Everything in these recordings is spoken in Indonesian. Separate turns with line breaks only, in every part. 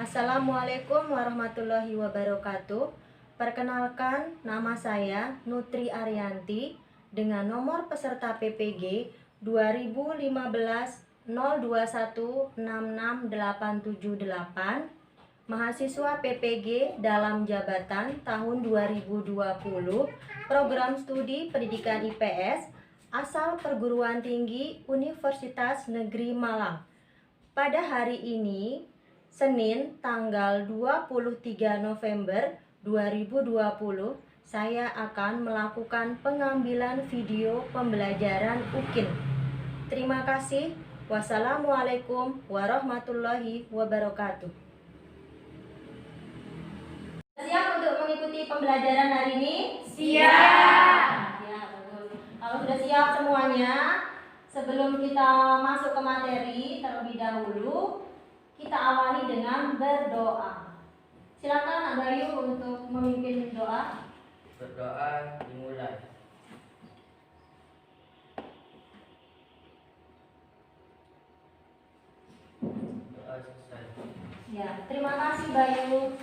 Assalamualaikum warahmatullahi wabarakatuh. Perkenalkan, nama saya Nutri Arianti dengan nomor peserta PPG 2015 0216678, mahasiswa PPG dalam jabatan tahun 2020, program studi pendidikan IPS, asal perguruan tinggi Universitas Negeri Malang. Pada hari ini, Senin tanggal 23 November 2020, saya akan melakukan pengambilan video pembelajaran UKIN. Terima kasih. Wassalamualaikum warahmatullahi wabarakatuh. Siap untuk mengikuti pembelajaran hari ini?
Siap.
Ya, bagus. Kalau sudah siap semuanya, sebelum kita masuk ke materi terlebih dahulu, kita awali dengan berdoa. Silakan Nak Bayu untuk memimpin doa.
Berdoa dimulai. Doa selesai.
Ya, terima kasih Bayu.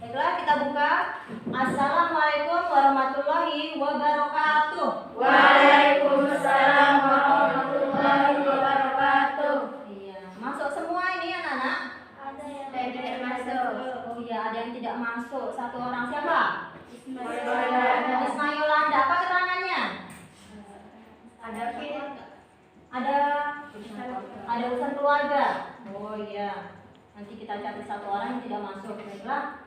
Baiklah, kita buka. Assalamualaikum warahmatullahi wabarakatuh.
Waalaikumsalam warahmatullahi wabarakatuh.
Iya, masuk semua ini anak-anak?
Ada yang tidak masuk.
Oh iya, ada yang tidak masuk. Satu orang siapa?
Ismail.
Ismailanda. Apa keterangannya?
Ada film.
Ada urusan keluarga. Oh iya. Nanti kita cari satu orang yang tidak masuk. Baiklah.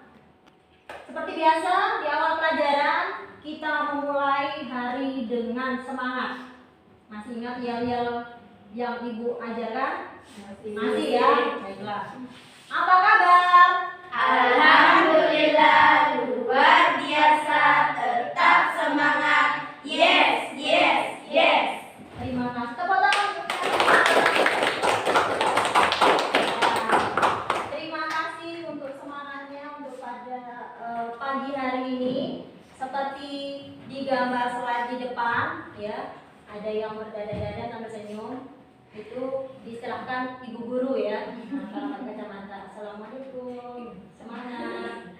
Seperti biasa di awal pelajaran kita memulai hari dengan semangat. Masih ingat yel-yel yang Ibu ajarkan? Masih ya. Baiklah. Apa kabar?
Alhamdulillah luar biasa, tetap semangat. Yes, yes, yes.
Terima kasih. Tepuk tangan. Terima kasih untuk semangatnya untuk pada pagi hari ini. Seperti di gambar slide di depan, ya, ada yang berdada-dada sambil senyum. Itu diserahkan ibu guru ya. Nah, kalau pakai kacamata. Assalamualaikum. Semangat.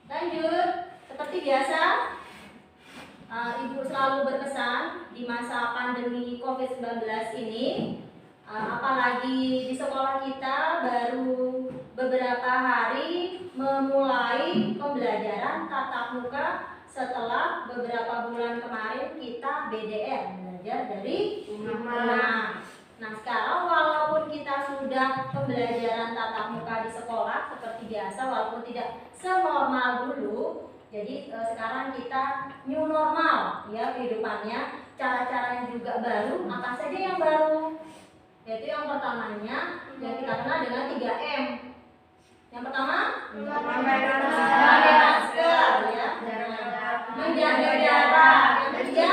Lanjut. Seperti biasa, Ibu selalu berpesan di masa pandemi COVID-19 ini, apalagi di sekolah kita baru beberapa hari memulai pembelajaran tatap muka setelah beberapa bulan kemarin kita BDR, belajar dari rumah. Nah, sekarang walaupun kita sudah pembelajaran tatap muka di sekolah seperti biasa, walaupun tidak senormal dulu, jadi sekarang kita new normal ya kehidupannya, cara-caranya juga baru. Apa saja yang baru? Yaitu yang pertamanya yang kita kenal dengan 3M. Yang pertama, memakai masker ya, menjaga jarak. Yang ketiga,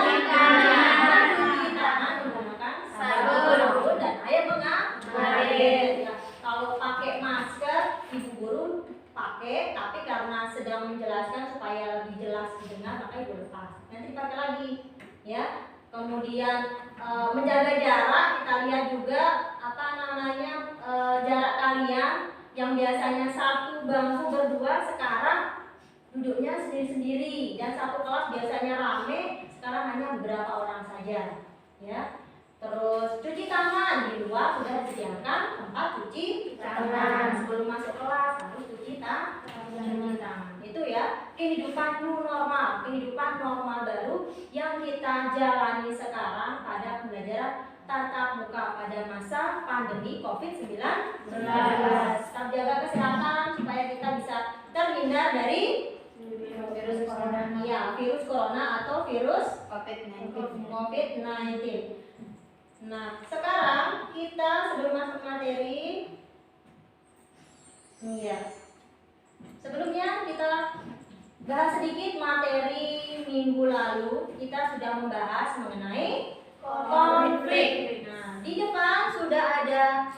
mencuci tangan menggunakan sabun dan air mengalir. Ya, kalau pakai masker, ibu guru pakai, tapi karena sedang menjelaskan supaya lebih jelas didengar, maka ibu lepas. Nanti pakai lagi, ya. Kemudian menjaga jarak, kita lihat juga jarak kalian yang biasanya satu bangku berdua, sekarang duduknya sendiri-sendiri, dan satu kelas biasanya rame, sekarang hanya beberapa orang saja, ya. Terus cuci tangan, di luar sudah disediakan tempat cuci tangan. Sebelum masuk kelas harus cuci tangan. Itu ya kehidupan new normal, kehidupan normal baru yang kita jalani sekarang pada pembelajaran tatap muka pada masa pandemi COVID-19. Tetap jaga kesehatan supaya kita bisa terhindar dari virus corona. Iya, virus corona atau virus COVID-19. Nah, sekarang kita sebelum masuk materi, sebelumnya kita bahas sedikit materi minggu lalu. Kita sudah membahas mengenai konflik. Nah, di depan sudah ada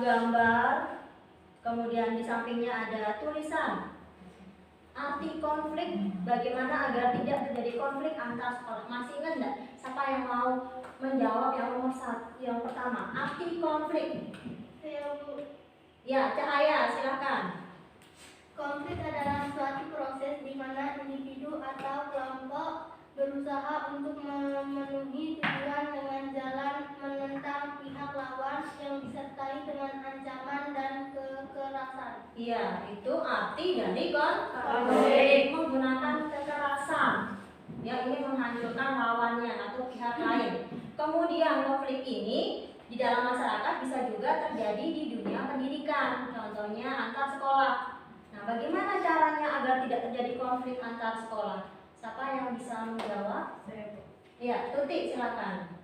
gambar, kemudian di sampingnya ada tulisan. Arti konflik, bagaimana agar tidak terjadi konflik antar sekolah. Masih ingat enggak? Siapa yang mau menjawab yang nomor 1, yang pertama? Arti konflik. Ya, Cahaya, silakan.
Konflik adalah suatu proses di mana individu atau kelompok berusaha untuk memenuhi tujuan dengan jalan menentang pihak lawan yang disertai dengan ancaman dan kekerasan.
Iya, itu arti dari
konflik.
Menggunakan kekerasan. Ya, ini menghancurkan lawannya atau pihak lain. Kemudian konflik ini di dalam masyarakat bisa juga terjadi di dunia pendidikan. Contohnya antar sekolah. Nah, bagaimana caranya agar tidak terjadi konflik antar sekolah? Siapa yang bisa menjawab? Iya, Tuti, silakan.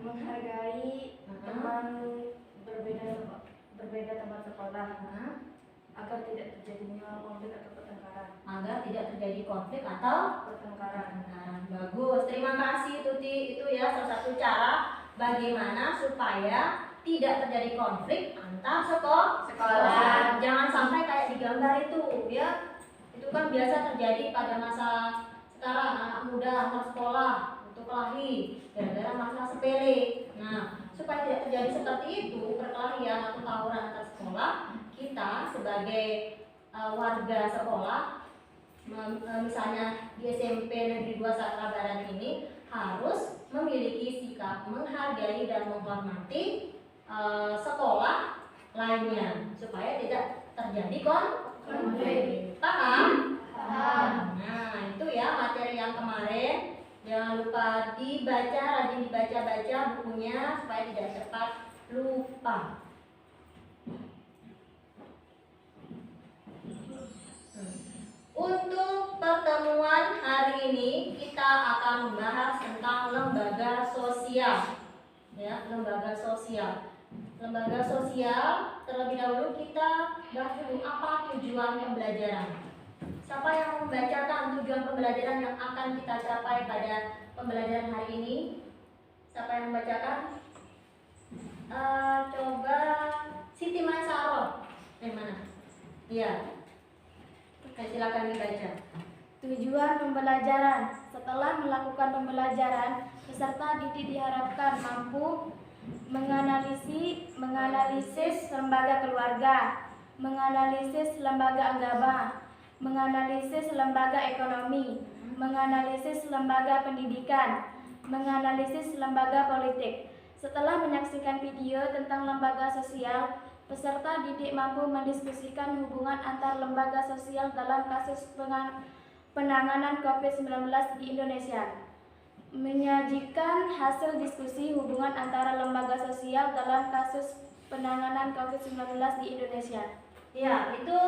Menghargai teman berbeda tempat sekolah agar tidak terjadinya konflik atau pertengkaran.
Agar tidak terjadi konflik atau
Pertengkaran.
Bagus, terima kasih Tuti. Itu ya salah satu cara bagaimana supaya tidak terjadi konflik antar sekolah. Jangan sampai kayak di gambar itu ya. Itu kan biasa terjadi pada masa sekarang, anak muda antar sekolah untuk kelahi gara-gara masalah sepele. Nah, supaya tidak terjadi seperti itu, perkelahian atau tawuran antar sekolah, kita sebagai warga sekolah, misalnya di SMP Negeri 2 Satra Barat ini, harus memiliki sikap menghargai dan menghormati sekolah lainnya supaya tidak terjadi konflik. Paham? Nah, itu ya materi yang kemarin. Jangan lupa dibaca, rajin dibaca-baca bukunya supaya tidak cepat lupa. Untuk pertemuan hari ini kita akan membahas tentang lembaga sosial. Ya, lembaga sosial. Lembaga sosial, terlebih dahulu kita bahas dulu apa tujuan pembelajaran. Siapa yang membacakan tujuan pembelajaran yang akan kita capai pada pembelajaran hari ini? Siapa yang membacakan? Coba Siti Maisaro. Dari mana? Iya. Silakan dibaca.
Tujuan pembelajaran. Setelah melakukan pembelajaran, peserta didik diharapkan mampu menganalisis lembaga keluarga, menganalisis lembaga agama, menganalisis lembaga ekonomi, menganalisis lembaga pendidikan, menganalisis lembaga politik. Setelah menyaksikan video tentang lembaga sosial, peserta didik mampu mendiskusikan hubungan antar lembaga sosial dalam kasus penanganan COVID-19 di Indonesia. Menyajikan hasil diskusi hubungan antara lembaga sosial dalam kasus penanganan COVID-19 di Indonesia.
Ya, itu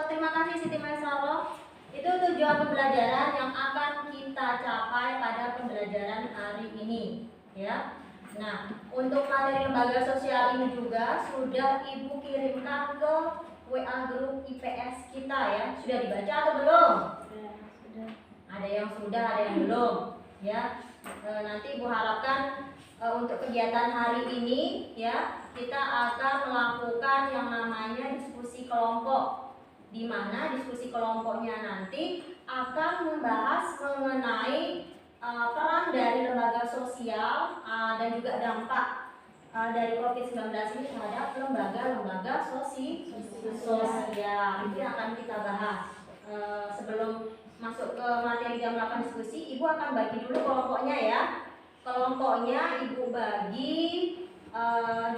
terima kasih Siti Maisaro. Itu tujuan pembelajaran yang akan kita capai pada pembelajaran hari ini, ya. Nah, untuk materi lembaga sosial ini juga sudah Ibu kirimkan ke WA grup IPS kita ya. Sudah dibaca atau belum?
Sudah.
Ada yang sudah, ada yang belum, ya. Nanti Ibu harapkan untuk kegiatan hari ini ya, kita akan melakukan yang namanya diskusi kelompok, di mana diskusi kelompoknya nanti akan membahas mengenai peran dari lembaga sosial dan juga dampak dari COVID-19 ini terhadap lembaga-lembaga sosial. Itu yang akan kita bahas. Sebelum masuk ke materi jam 8 diskusi, Ibu akan bagi dulu kelompoknya ya. Kelompoknya Ibu bagi,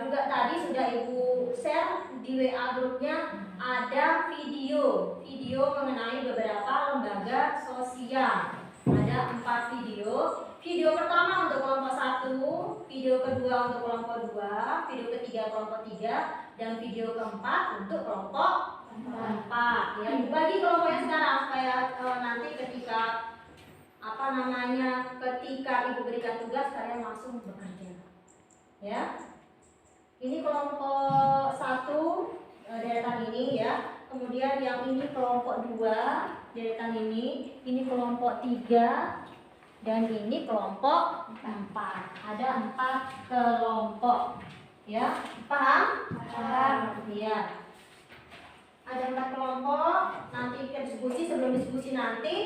juga tadi sudah Ibu share di WA grupnya ada video mengenai beberapa lembaga sosial. Ada 4 video. Video pertama untuk kelompok 1, video kedua untuk kelompok 2, video ketiga kelompok 3, dan video keempat untuk kelompok 4. Ya, dibagi kelompoknya sekarang supaya nanti ketika ketika Ibu berikan tugas kalian langsung bekerja. Ya. Ini kelompok 1 deretan ini ya. Kemudian yang ini kelompok 2 deretan ini kelompok 3 dan ini kelompok 4. Ada 4 kelompok. Ya, paham?
Paham.
Iya. Ada 4 kelompok. Nanti kita diskusi, sebelum diskusi nanti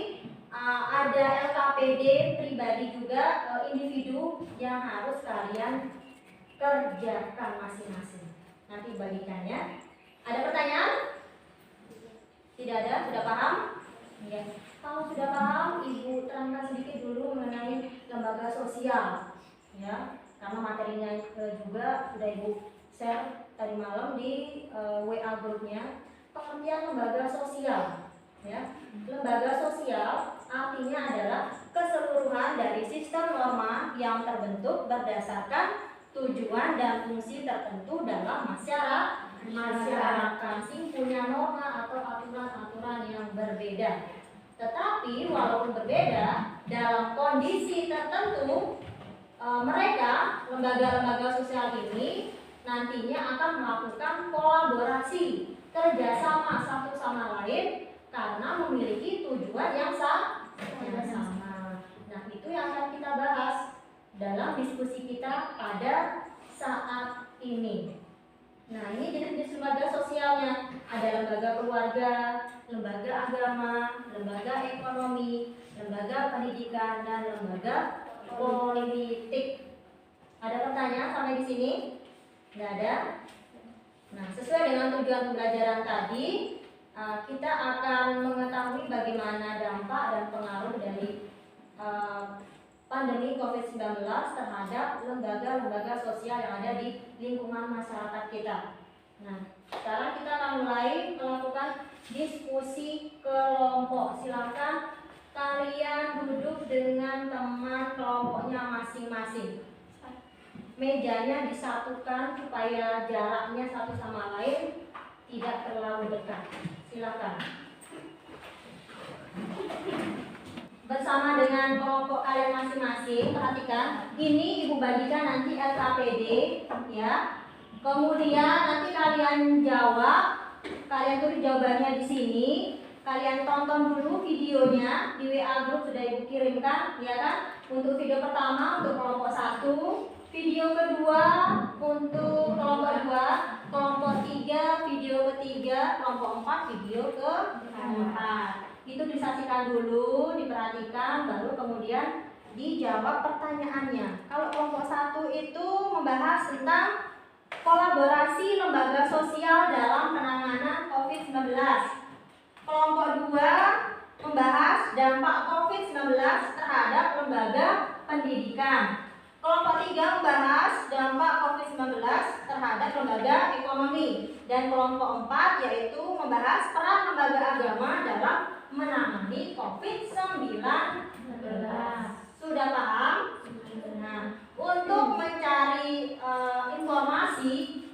ada LKPD pribadi juga, individu yang harus kalian kerjakan masing-masing. nanti bagikannya. Ada pertanyaan? Tidak ada? Sudah paham? Ya. Kalau sudah paham, Ibu terangkan sedikit dulu mengenai lembaga sosial, ya. Karena materinya juga sudah Ibu share tadi malam di WA grupnya. Pengertian lembaga sosial, ya. Lembaga sosial artinya adalah keseluruhan dari sistem norma yang terbentuk berdasarkan tujuan dan fungsi tertentu dalam masyarakat sing punya norma atau aturan-aturan yang berbeda. Tetapi walaupun berbeda dalam kondisi tertentu, mereka lembaga-lembaga sosial ini nantinya akan melakukan kolaborasi, kerjasama satu sama lain karena memiliki tujuan yang sama. Nah, itu yang akan kita bahas dalam diskusi kita pada saat ini. Nah, ini jenis-jenis lembaga sosialnya. Ada lembaga keluarga, lembaga agama, lembaga ekonomi, lembaga pendidikan, dan lembaga politik. Ada pertanyaan sampai di sini? Tidak ada? Nah, sesuai dengan tujuan pembelajaran tadi, kita akan mengetahui bagaimana dampak dan pengaruh dari pandemi COVID-19 terhadap lembaga-lembaga sosial yang ada di lingkungan masyarakat kita. Nah, sekarang kita akan mulai melakukan diskusi kelompok. Silakan kalian duduk dengan teman kelompoknya masing-masing. Mejanya disatukan supaya jaraknya satu sama lain tidak terlalu dekat. Silakan. Bersama dengan kelompok kalian masing-masing, perhatikan. Ini Ibu bagikan nanti LKPD, ya. Kemudian nanti kalian jawab, kalian tulis jawabannya di sini. Kalian tonton dulu videonya di WA group sudah Ibu kirimkan, ya kan? Untuk video pertama untuk kelompok 1, video kedua untuk kelompok 2, kelompok 3 video ketiga, kelompok 4 video keempat. Itu disaksikan dulu, diperhatikan, baru kemudian dijawab pertanyaannya. Kalau kelompok 1 itu membahas tentang kolaborasi lembaga sosial dalam penanganan COVID-19. Kelompok 2 membahas dampak COVID-19 terhadap lembaga pendidikan. Kelompok 3 membahas dampak COVID-19 terhadap lembaga ekonomi. Dan kelompok 4 yaitu membahas peran lembaga agama dalam menangani COVID-19. Sudah paham? Nah, untuk mencari informasi,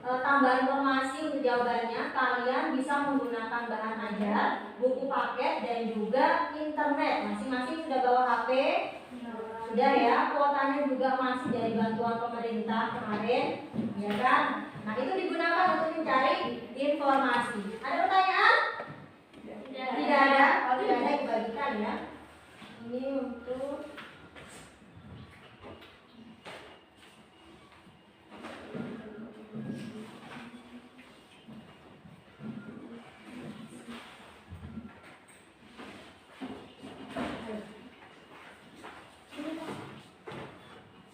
tambahan informasi untuk jawabannya, kalian bisa menggunakan bahan ajar, buku paket, dan juga internet. Masing-masing sudah bawa HP? Sudah ya, kuotanya juga masih dari bantuan pemerintah kemarin, ya kan? Nah, itu digunakan untuk mencari informasi. Ada pertanyaan? Tidak ada? Kalau tidak ada, dibagikan ya. Ini untuk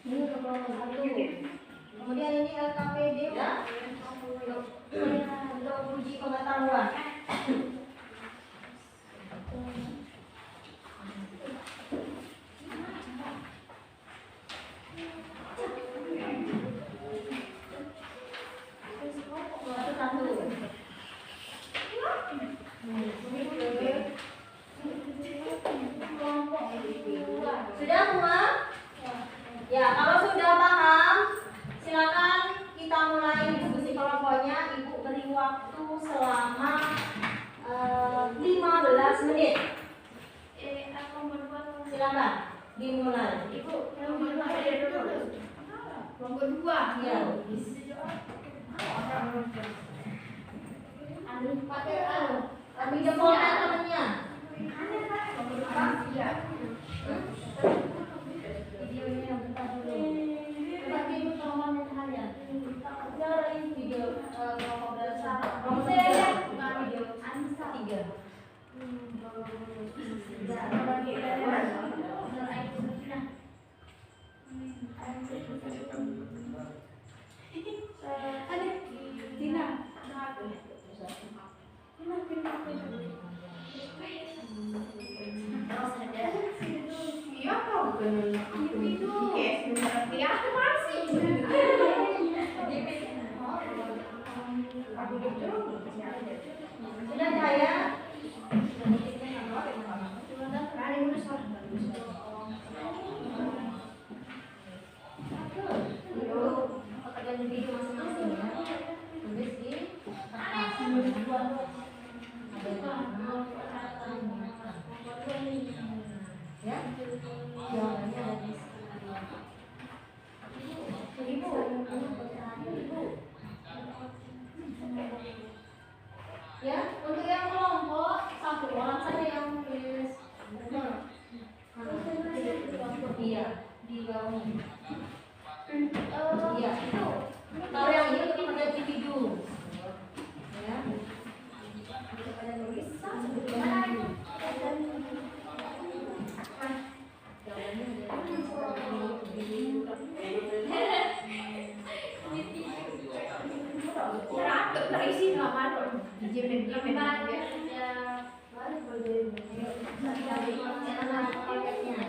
ini untuk kelompok 1. Kemudian ini LKPD ya, untuk uji pengetahuan. Sudah semua? Ya, kalau sudah paham, silakan kita mulai diskusi kelompoknya. Ibu beri waktu selama 15 menit. Silakan dimulai. Ibu,
Kelompok 2.
ya. Ambil jempolkan temennya. Videonya yang bentar dulu. Coba ibu tolong kalian. Ini video kelompok dasar. Kelompok 3. Video Anissa 3. Terus ada sudah saya pekerjaan individu masing-masing ya. Tulis di kertas. Ya, jawabannya ada di sini. Ya, untuk yang kelompok satu orang saja yang menulis. Iya, di bawah. Iya, itu. Kalau yang ini untuk pekerjaan individu. Ya. Ada nulis jawabannya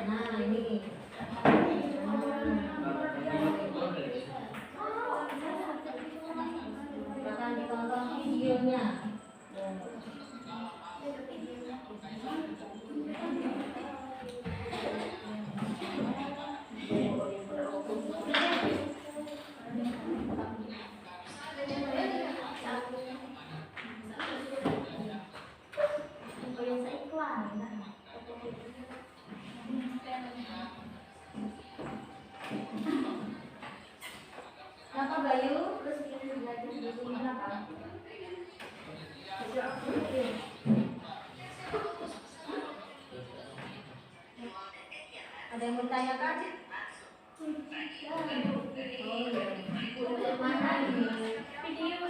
nah ini silakan ditonton videonya. Kenapa Bayu? Terus ini belajar di sini kenapa? Ada yang mau ditanyakan? Oh iya. Udah mana ini? Video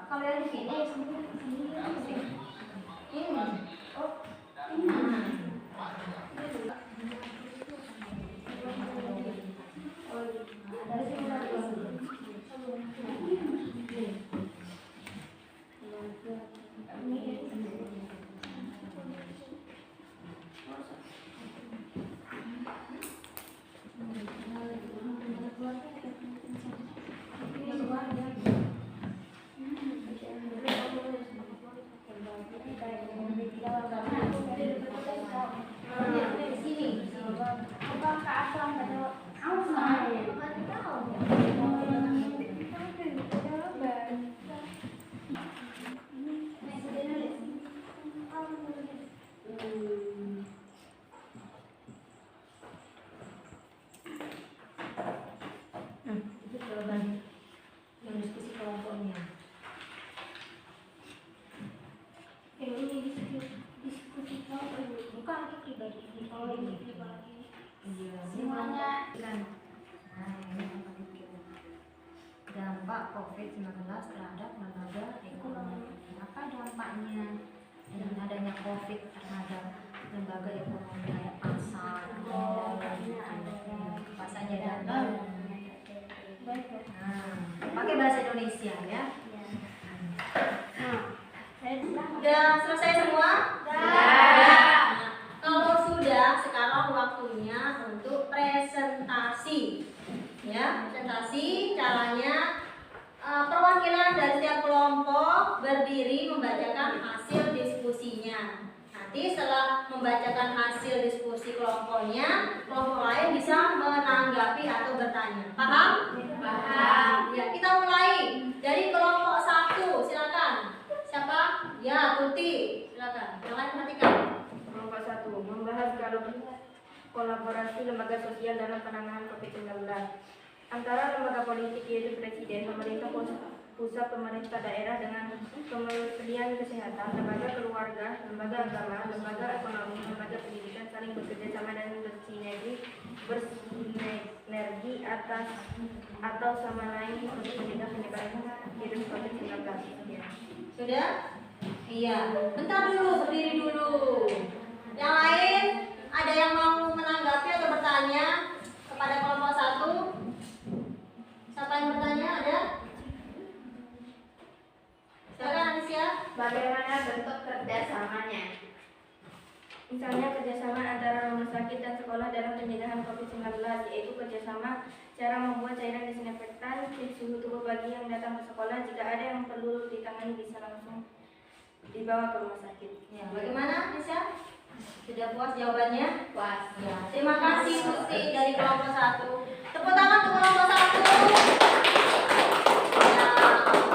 Kalau yang di sini ini. Oh. Itu jawaban yang diskusi kelompoknya.
Iya,
Semuanya.
kan. Nah, ini dampak COVID-19 terhadap lembaga ekonomi. Apa dampaknya dengan adanya COVID terhadap lembaga ekonomi kayak pasar, apa saja dampak? Nah, pakai bahasa Indonesia ya.
Udah selesai semua? Nah, kalau sudah, sekarang waktunya untuk presentasi. Ya, presentasi caranya perwakilan dari setiap kelompok berdiri membacakan hasil diskusinya. Nanti setelah membacakan hasil diskusi kelompoknya, kelompok lain bisa menanggapi atau bertanya. Paham? Paham. Ya, kita mulai dari kelompok 1. Silakan. Siapa? Ya, Tuti. Silakan. Yang lain perhatikan.
Kelompok 1 membahas kolaborasi lembaga sosial dalam penanganan COVID-19 antara lembaga politik yaitu Presiden, pemerintah pusat, pemerintah daerah dengan Kementerian Kesehatan, lembaga keluarga, lembaga agama, lembaga ekonomi, lembaga pendidikan saling bekerja sama dan bersinergi atau sama lain untuk mencegah penyebaran virus COVID-19.
Sudah? Iya. Bentar dulu, berdiri dulu. Yang lain, ada yang mau menanggapi atau bertanya kepada kelompok 1? Siapa yang bertanya? Ada? Silakan Anisya.
Bagaimana bentuk kerjasamanya? Misalnya kerjasama antara rumah sakit dan sekolah dalam pencegahan COVID-19, yaitu kerjasama cara membuat cairan disinfektan cek suhu tubuh bagi yang datang ke sekolah. Jika ada yang perlu ditangani bisa langsung dibawa ke rumah sakit.
Ya, bagaimana Anisya? Sudah puas jawabannya?
Puas.
Ya, terima kasih Tuti dari kelompok 1. Tepuk tangan untuk kelompok 1. Ya,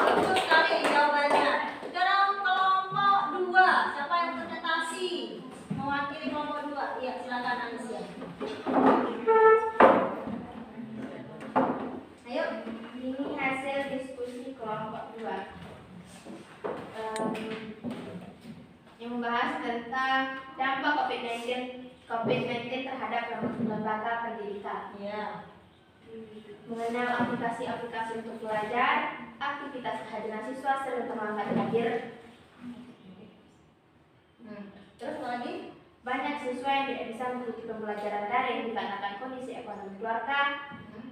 bagus sekali jawabannya. Sekarang kelompok 2. Siapa yang presentasi? Mewakili kelompok 2. Ya, silakan Anisya. Ayo.
Ini hasil diskusi kelompok 2 yang membahas tentang dampak COVID-19 terhadap lembaga pendidikan.
Ya.
Mengenal aplikasi-aplikasi untuk belajar, aktivitas kehadiran siswa serta perlengkapan hadir.
Terus apa lagi?
Banyak siswa yang tidak bisa mengikuti pembelajaran daring dikarenakan kondisi ekonomi keluarga.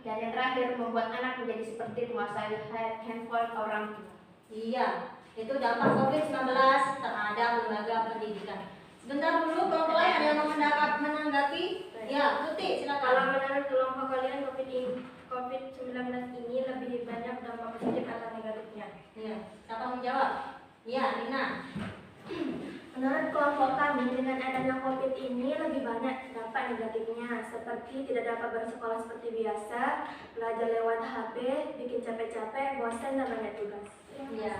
Dan yang terakhir, membuat anak menjadi seperti menguasai handphone orang tua.
Iya, itu dampak COVID-19 terhadap lembaga pendidikan. Sebentar dulu, kelompok lain ada yang mau menanggapi? Ya, Tuti, silakan.
Kalau menurut kelompok kalian COVID-19 ini lebih banyak dampak positif atau negatifnya?
Iya, siapa mau menjawab? Iya, Rina.
Menurut kelompok kami, dengan adanya COVID ini lebih banyak dampak negatifnya, seperti tidak dapat bersekolah seperti biasa, belajar lewat HP, bikin capek-capek, bosan dan banyak tugas.
Iya,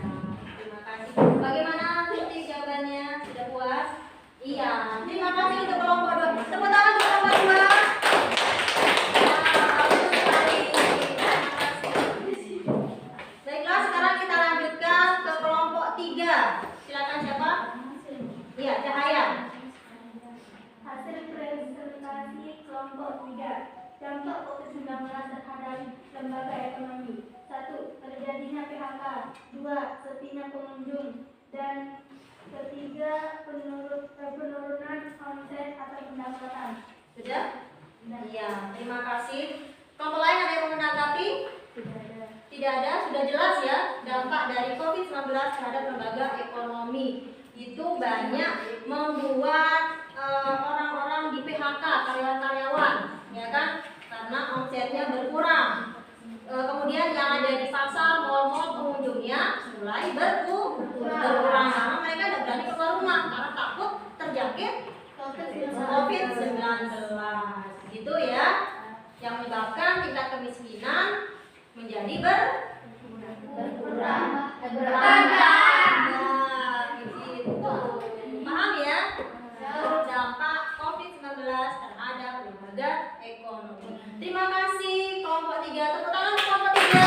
terima kasih. Bagaimana Tuti jawabannya? Sudah puas? Iya, terima kasih untuk kelompok 2. Tepuk tangan untuk kelompok 2. Ya, bagus sekali. Terima kasih. Baiklah, sekarang kita lanjutkan ke kelompok 3. Silakan siapa? Iya, Cahaya.
Hasil presentasi kelompok 3. Dampak COVID-19 terhadap lembaga ekonomi. 1. Terjadinya PHK. 2. Sepinya pengunjung. Dan ketiga, penurunan omset atau pendapatan.
Sudah? Iya, terima kasih. Kelompok lain ada yang mau menanggapi? Tidak ada, sudah jelas ya dampak dari COVID-19 terhadap lembaga ekonomi. Itu banyak membuat orang-orang di PHK, karyawan-karyawan, ya kan? Karena omsetnya berkurang. Kemudian yang ada di pasar, mal-mal, pengunjungnya mulai berkurang karena mereka tidak berani keluar rumah karena takut terjangkit COVID-19. Gitu ya, yang menyebabkan tingkat kemiskinan menjadi berkurang. Paham ya? Dampak COVID-19 terhadap lembaga ekonomi. Terima kasih kelompok 3. Tepuk tangan untuk kelompok 3.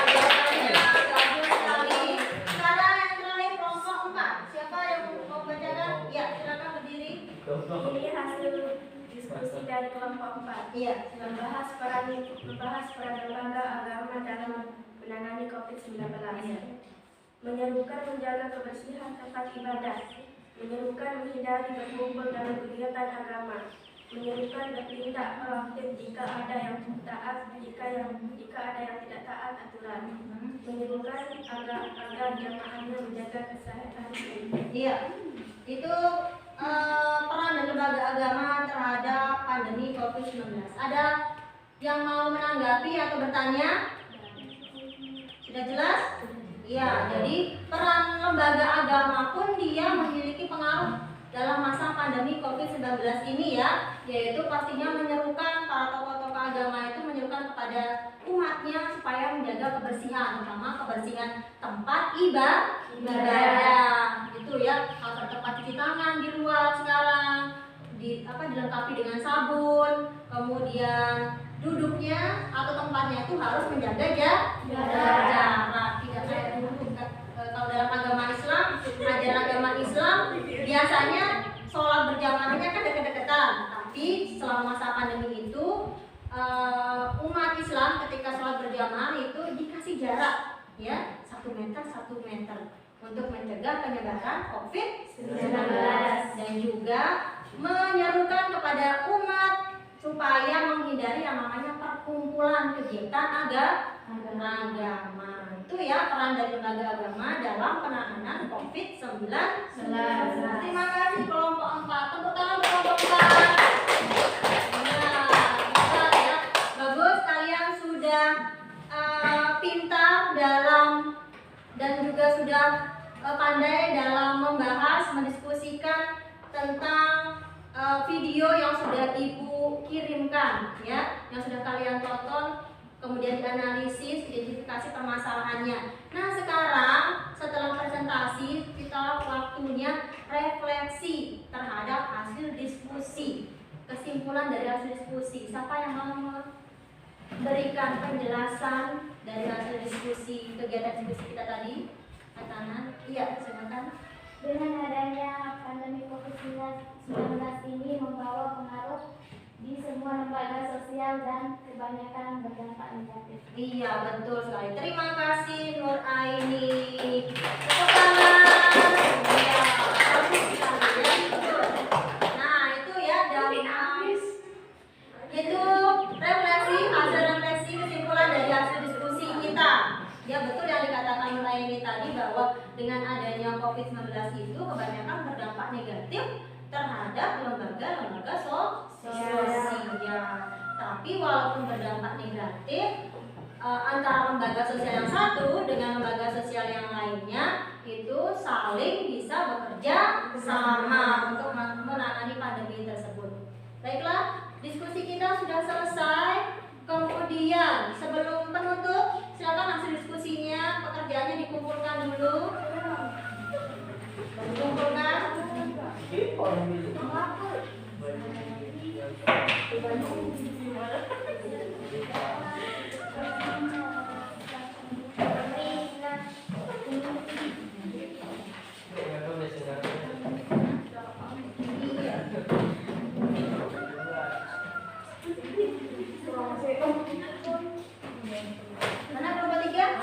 Jawabannya bagus sekali. Sekarang yang terakhir kelompok 4. Siapa yang mau membacakan? Ya, silakan berdiri.
Ini hasil diskusi dari kelompok 4.
Iya.
Membahas peran lembaga agama dalam menangani COVID-19. Menyerukan menjaga kebersihan tempat ibadah. Menyerukan menghindari berkumpul dalam kegiatan agama. Menyerukan bertindak proaktif jika ada yang taat, jika ada yang tidak taat aturan. Menyerukan agar jamaahnya menjaga kesehatan.
Iya. Itu peran dari lembaga agama terhadap pandemi COVID-19. Ada yang mau menanggapi atau bertanya? Sudah jelas? Iya, jadi peran lembaga agama pun dia memiliki pengaruh dalam masa pandemi COVID-19 ini ya, yaitu pastinya menyerukan para tokoh-tokoh agama itu menyerukan kepada umatnya supaya menjaga kebersihan, terutama kebersihan tempat ibadah. Itu ya, kalau tempat cuci tangan di luar sekarang dilengkapi dengan sabun, kemudian duduknya atau tempatnya itu harus menjaga jarak, tidak kayak dulu. Kalau dalam agama Islam, ajaran agama Islam biasanya sholat berjamaahnya kan deket-deketan, tapi selama masa pandemi itu umat Islam ketika sholat berjamaah itu dikasih jarak ya 1 meter untuk mencegah penyebaran COVID-19 dan juga menyerukan kepada umat supaya menghindari yang namanya perkumpulan kegiatan agama. Itu ya peran dari lembaga agama dalam penanganan COVID-19. Terima kasih kelompok 4. Tepuk tangan kelompok 4. Nah, ya. Bagus, kalian sudah pintar dalam dan juga sudah pandai dalam membahas, mendiskusikan tentang video yang sudah Ibu kirimkan ya, yang sudah kalian tonton, kemudian dianalisis, identifikasi permasalahannya. Nah, sekarang setelah presentasi kita waktunya refleksi terhadap hasil diskusi. Kesimpulan dari hasil diskusi. Siapa yang mau memberikan penjelasan dari hasil diskusi kegiatan diskusi kita tadi? Kanan. Iya, silakan.
Dengan adanya pandemi COVID-19 ini membawa pengaruh di semua lembaga sosial dan kebanyakan berdampak negatif.
Iya, betul sekali. Terima kasih Nur Aini. Tepuk tangan. Iya, bagus sekali ya. Betul. Nah, itu ya dari itu hasil refleksi kesimpulan dari hasil diskusi kita. Ya, betul yang dikatakan Nur Aini tadi bahwa dengan adanya COVID-19 itu kebanyakan berdampak negatif terhadap lembaga-lembaga sosial. Tapi walaupun berdampak negatif, antara lembaga sosial yang satu dengan lembaga sosial yang lainnya itu saling bisa bekerja sama untuk menangani pandemi tersebut. Baiklah, diskusi kita sudah selesai. Kemudian sebelum penutup, silakan hasil diskusinya, pekerjaannya dikumpulkan dulu. Dikumpulkan. Mana kelompok 3?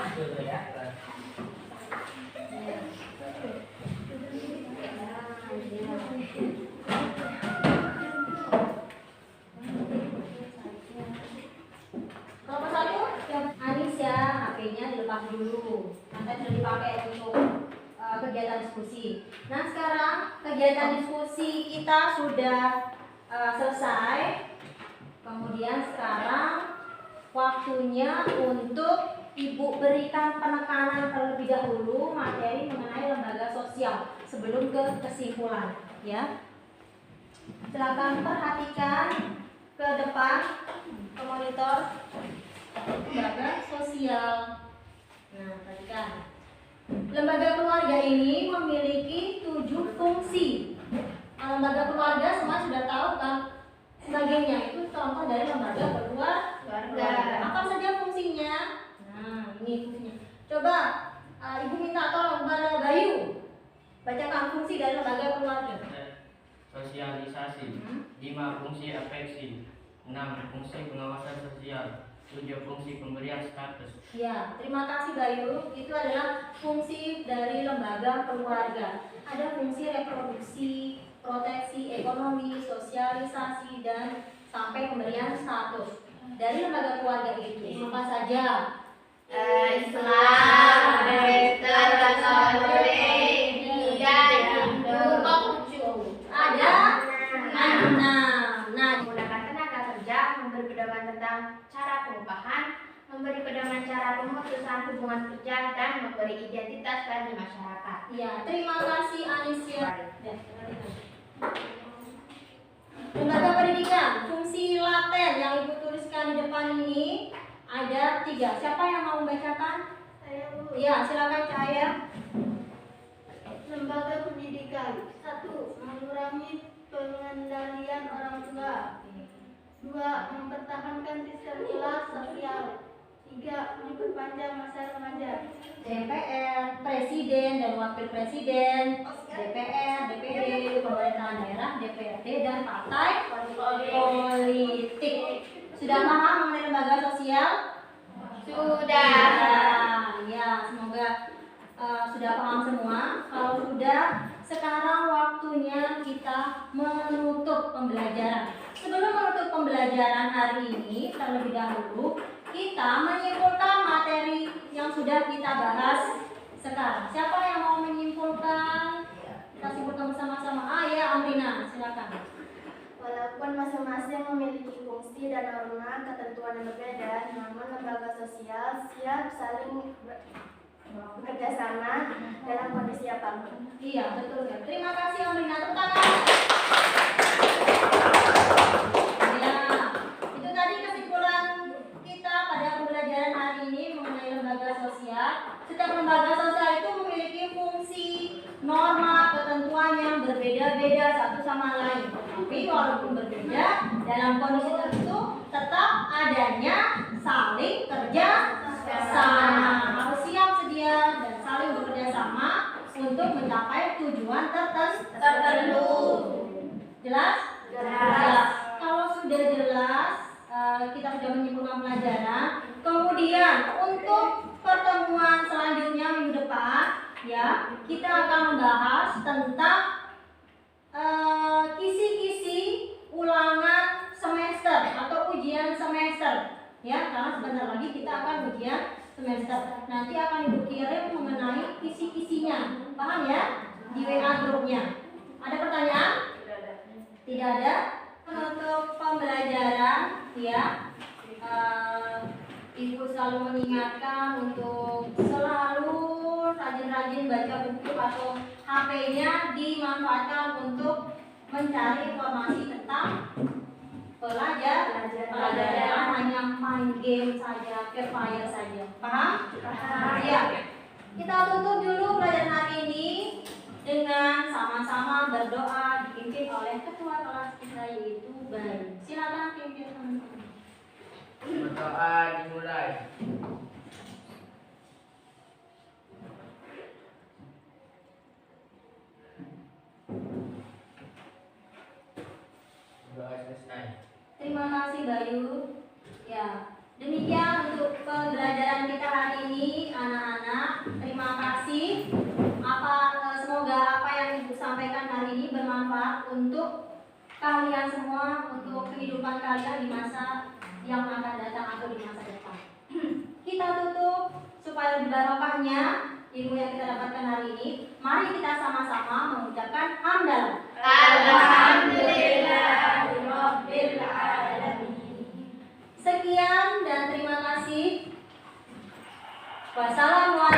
Kelompok 1, Anis ya, HP-nya dilepas dulu. Nanti sudah dipakai untuk kegiatan diskusi. Nah, sekarang kegiatan diskusi kita sudah selesai. Kemudian sekarang waktunya untuk Ibu berikan penekanan terlebih dahulu materi mengenai lembaga sosial sebelum ke kesimpulan ya. Silakan perhatikan ke depan ke monitor lembaga sosial. Nah, perhatikan. Lembaga keluarga ini memiliki 7 fungsi. Nah, lembaga keluarga semua sudah tahu kan? Sebagainya itu contoh dari lembaga keluarga. Apa saja fungsinya? Nah, ini fungsinya. Coba Ibu minta tolong kepada Bayu bacakan fungsi dari lembaga keluarga.
sosialisasi. 5. Fungsi afeksi. 6. Fungsi pengawasan sosial. 7. Fungsi pemberian status.
Ya, terima kasih Bayu. Itu adalah fungsi dari lembaga keluarga. Ada fungsi reproduksi, proteksi ekonomi, sosialisasi, dan sampai pemberian status. Dari lembaga keluarga itu apa saja?
Islam, Kristen, Katolik, Buddha, Hindu, Konghucu.
Ada 6. Nah,
Menggunakan tenaga kerja, memberi pedoman tentang cara pengupahan, memberi pedoman cara pemutusan hubungan kerja, dan memberi identitas bagi masyarakat.
ya, terima kasih Anisya. Lembaga pendidikan, fungsi laten yang Ibu tuliskan di depan ini ada 3. Siapa yang mau membacakan?
Saya Bu.
Ya, silakan Cahaya.
Lembaga pendidikan. 1. Mengurangi pengendalian orang tua. 2. Mempertahankan sistem kelas sosial. 3. Memperpanjang masa remaja.
DPR, Presiden dan Wakil Presiden, DPR, DPD, pemerintahan daerah, DPRD, dan partai politik. Sudah paham mengenai lembaga sosial?
Sudah.
Ya, semoga sudah paham semua. Kalau sudah, sekarang waktunya kita menutup pembelajaran. Sebelum menutup pembelajaran hari ini, terlebih dahulu kita menyimpulkan materi yang sudah kita bahas sekarang. Siapa yang mau menyimpulkan? Kita simpulkan bersama-sama. Ya, Amrina, silakan.
Walaupun masing-masing memiliki fungsi dan norma ketentuan yang berbeda, namun lembaga sosial siap saling bekerja sama dalam kondisi apapun.
Iya, betul ya. Terima kasih Amrina. Tepuk tangan. Ya, itu tadi kesimpulan kita pada pembelajaran hari ini mengenai lembaga sosial. Setiap lembaga sosial itu memiliki fungsi, norma, ketentuan yang berbeda-beda satu sama lain. Tapi walaupun berbeda, dalam kondisi tertentu tetap adanya saling kerja sama. Harus siap sedia dan saling bekerja sama untuk mencapai tujuan tertentu. Jelas? Jelas. Kalau sudah jelas, kita sudah menyimpulkan pelajaran. Kemudian untuk pertemuan selanjutnya minggu depan, ya, kita akan membahas tentang kisi-kisi ulangan semester atau ujian semester. Ya, karena sebentar lagi kita akan ujian semester. Nanti akan Ibu kirim mengenai kisi-kisinya. Paham ya? Di WA grupnya. Ada pertanyaan? Tidak ada. Untuk pembelajaran, ya, Ibu selalu mengingatkan untuk selalu rajin-rajin baca buku atau HP-nya dimanfaatkan untuk mencari informasi tentang pelajaran, hanya main game saja, Free Fire saja. Paham? Ya. Kita tutup dulu pelajaran hari ini dengan sama-sama berdoa dipimpin oleh ketua kelas kita yaitu Bayu. Silakan pimpin teman-teman.
Berdoa dimulai. Doa selesai.
Terima kasih Bayu. Ya, demikian untuk pembelajaran kita hari ini anak-anak. Terima kasih. Semoga apa yang Ibu sampaikan hari ini bermanfaat untuk kalian semua, untuk kehidupan kalian di masa yang akan datang atau di masa depan. Kita tutup supaya lebih barokahnya ilmu yang kita dapatkan hari ini. Mari kita sama-sama mengucapkan hamdalah.
Alhamdulillahirabbil alamin.
Sekian dan terima kasih. Wassalamualaikum.